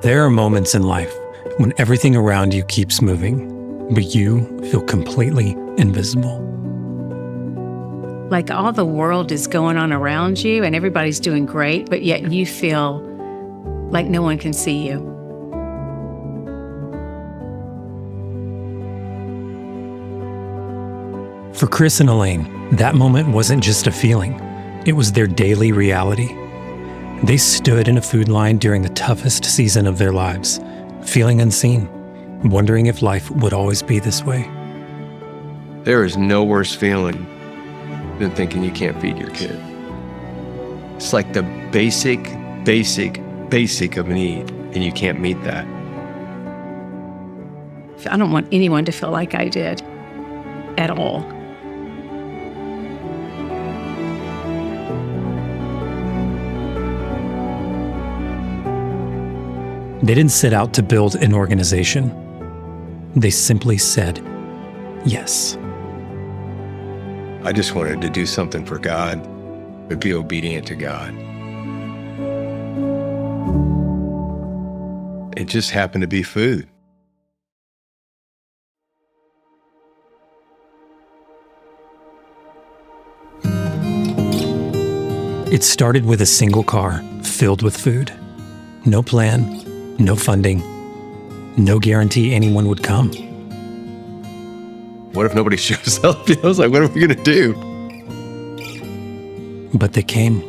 There are moments in life when everything around you keeps moving, but you feel completely invisible. Like all the world is going on around you and everybody's doing great, but yet you feel like no one can see you. For Chris and Elaine, that moment wasn't just a feeling, it was their daily reality. They stood in a food line during the toughest season of their lives, feeling unseen, wondering if life would always be this way. There is no worse feeling than thinking you can't feed your kid. It's like the basic of a need, and you can't meet that. I don't want anyone to feel like I did at all. They didn't set out to build an organization. They simply said, yes. I just wanted to do something for God, but be obedient to God. It just happened to be food. It started with a single car filled with food. No plan, no funding, no guarantee anyone would come. What if nobody shows up? I was like, what are we going to do? But they came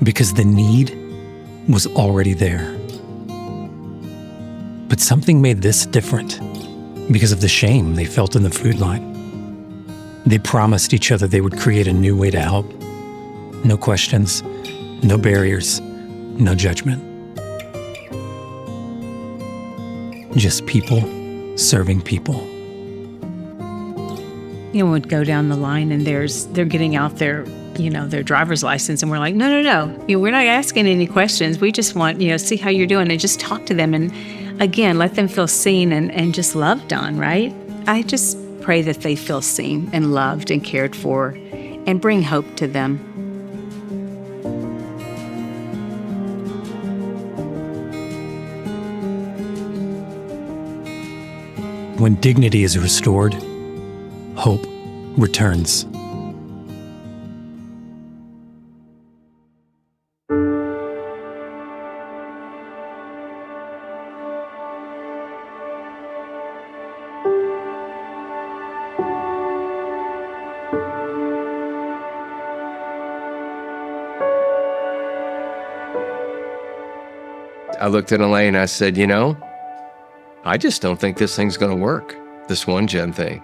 because the need was already there. But something made this different because of the shame they felt in the food line. They promised each other they would create a new way to help. No questions, no barriers, no judgment. Just people serving people. Would go down the line and they're getting out their driver's license, and we're like, no. We're not asking any questions. We just want, see how you're doing and just talk to them and, again, let them feel seen and just loved on, right? I just pray that they feel seen and loved and cared for and bring hope to them. When dignity is restored, hope returns. I looked at Elaine, I said, I just don't think this thing's going to work, this one gen thing.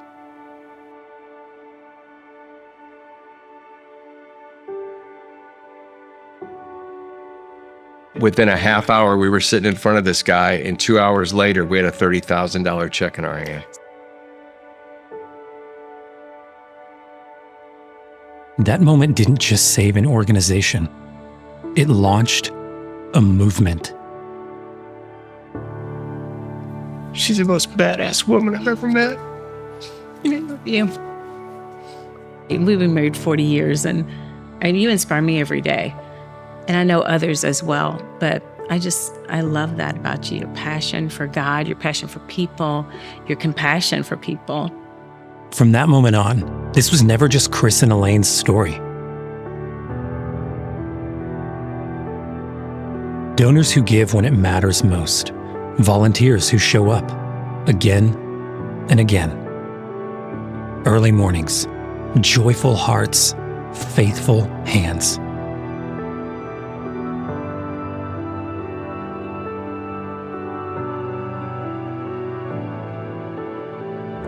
Within a half hour, we were sitting in front of this guy, and 2 hours later, we had a $30,000 check in our hand. That moment didn't just save an organization. It launched a movement. She's the most badass woman I've ever met. I love you. We've been married 40 years, and you inspire me every day. And I know others as well, but I love that about you. Your passion for God, your passion for people, your compassion for people. From that moment on, this was never just Chris and Elaine's story. Donors who give when it matters most. Volunteers who show up again and again. Early mornings, joyful hearts, faithful hands.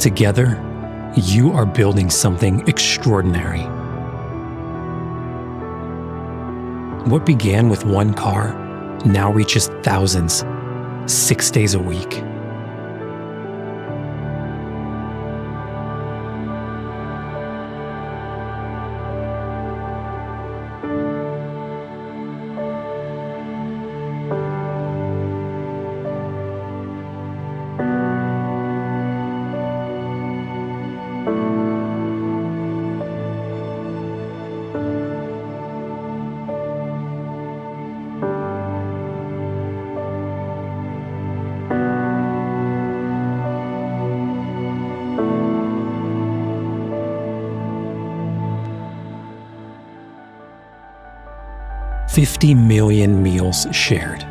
Together, you are building something extraordinary. What began with one car now reaches thousands, 6 days a week. 50 million meals shared.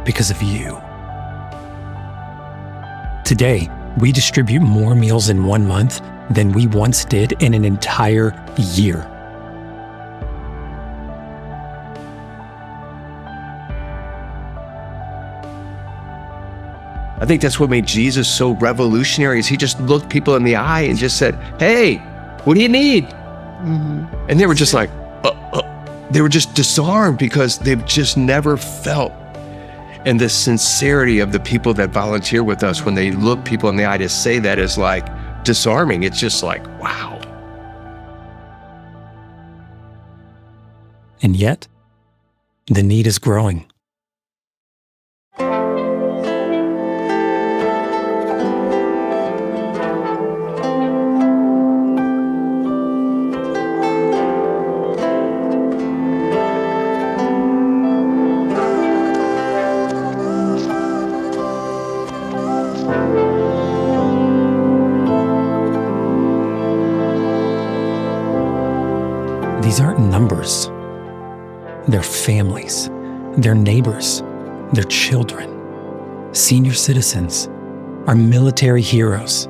Because of you. Today, we distribute more meals in 1 month than we once did in an entire year. I think that's what made Jesus so revolutionary, is he just looked people in the eye and just said, hey, what do you need? And they were just like, they were just disarmed because they've just never felt. And the sincerity of the people that volunteer with us, when they look people in the eye, to say that is like disarming. It's just like, wow. And yet, the need is growing. These aren't numbers. They're families, they're neighbors, they're children, senior citizens, our military heroes.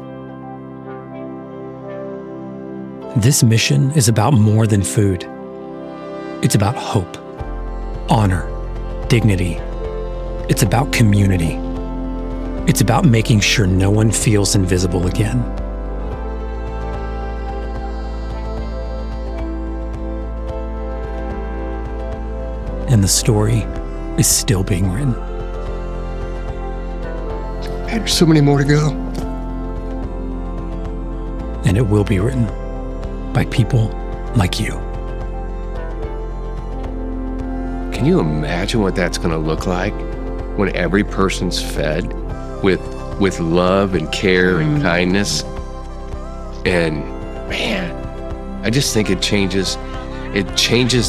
This mission is about more than food. It's about hope, honor, dignity. It's about community. It's about making sure no one feels invisible again. And the story is still being written. And there's so many more to go. And it will be written by people like you. Can you imagine what that's going to look like when every person's fed with love and care and kindness? And man, I just think it changes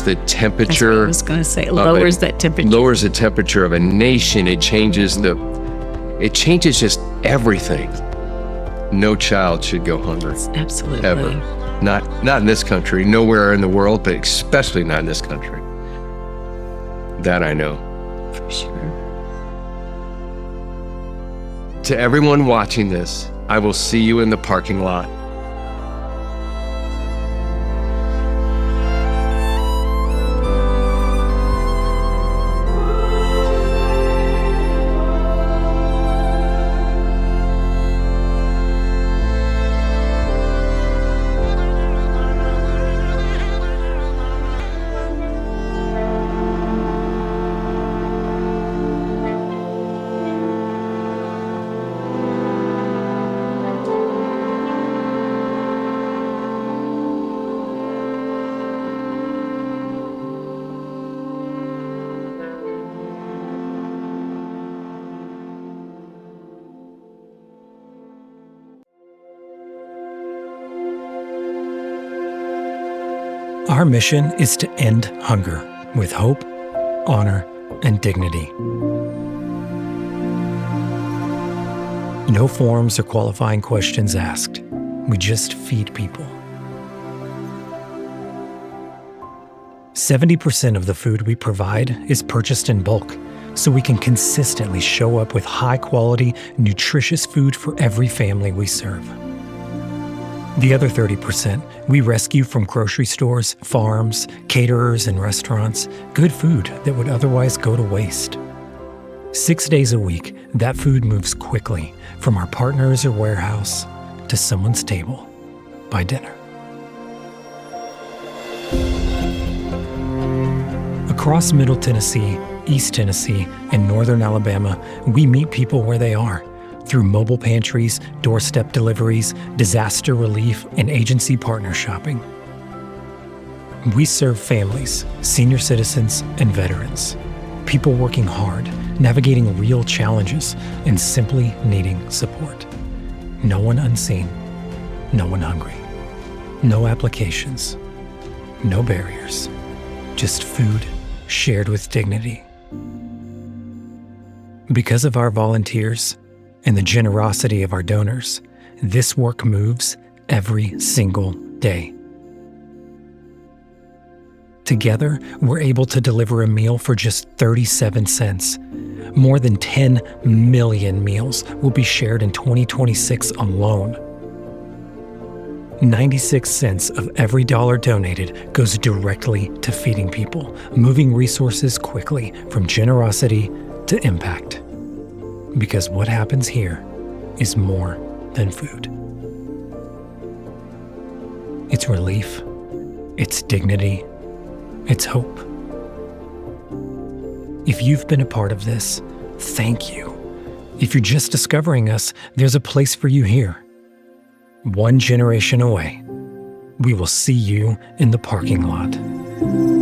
the temperature. That's what I was going to say. It lowers that temperature. Lowers the temperature of a nation. It changes just everything. No child should go hungry. Absolutely. Ever. Not in this country, nowhere in the world, but especially not in this country. That I know. For sure. To everyone watching this, I will see you in the parking lot. Our mission is to end hunger with hope, honor, and dignity. No forms or qualifying questions asked. We just feed people. 70% of the food we provide is purchased in bulk, so we can consistently show up with high-quality, nutritious food for every family we serve. The other 30% we rescue from grocery stores, farms, caterers, and restaurants, good food that would otherwise go to waste. 6 days a week, that food moves quickly from our partners or warehouse to someone's table by dinner. Across Middle Tennessee, East Tennessee, and Northern Alabama, we meet people where they are through mobile pantries, doorstep deliveries, disaster relief, and agency partner shopping. We serve families, senior citizens, and veterans, people working hard, navigating real challenges, and simply needing support. No one unseen, no one hungry, no applications, no barriers, just food shared with dignity. Because of our volunteers and the generosity of our donors, this work moves every single day. Together, we're able to deliver a meal for just 37 cents. More than 10 million meals will be shared in 2026 alone. 96 cents of every dollar donated goes directly to feeding people, moving resources quickly from generosity to impact. Because what happens here is more than food. It's relief, it's dignity, it's hope. If you've been a part of this, thank you. If you're just discovering us, there's a place for you here. One generation away, we will see you in the parking lot.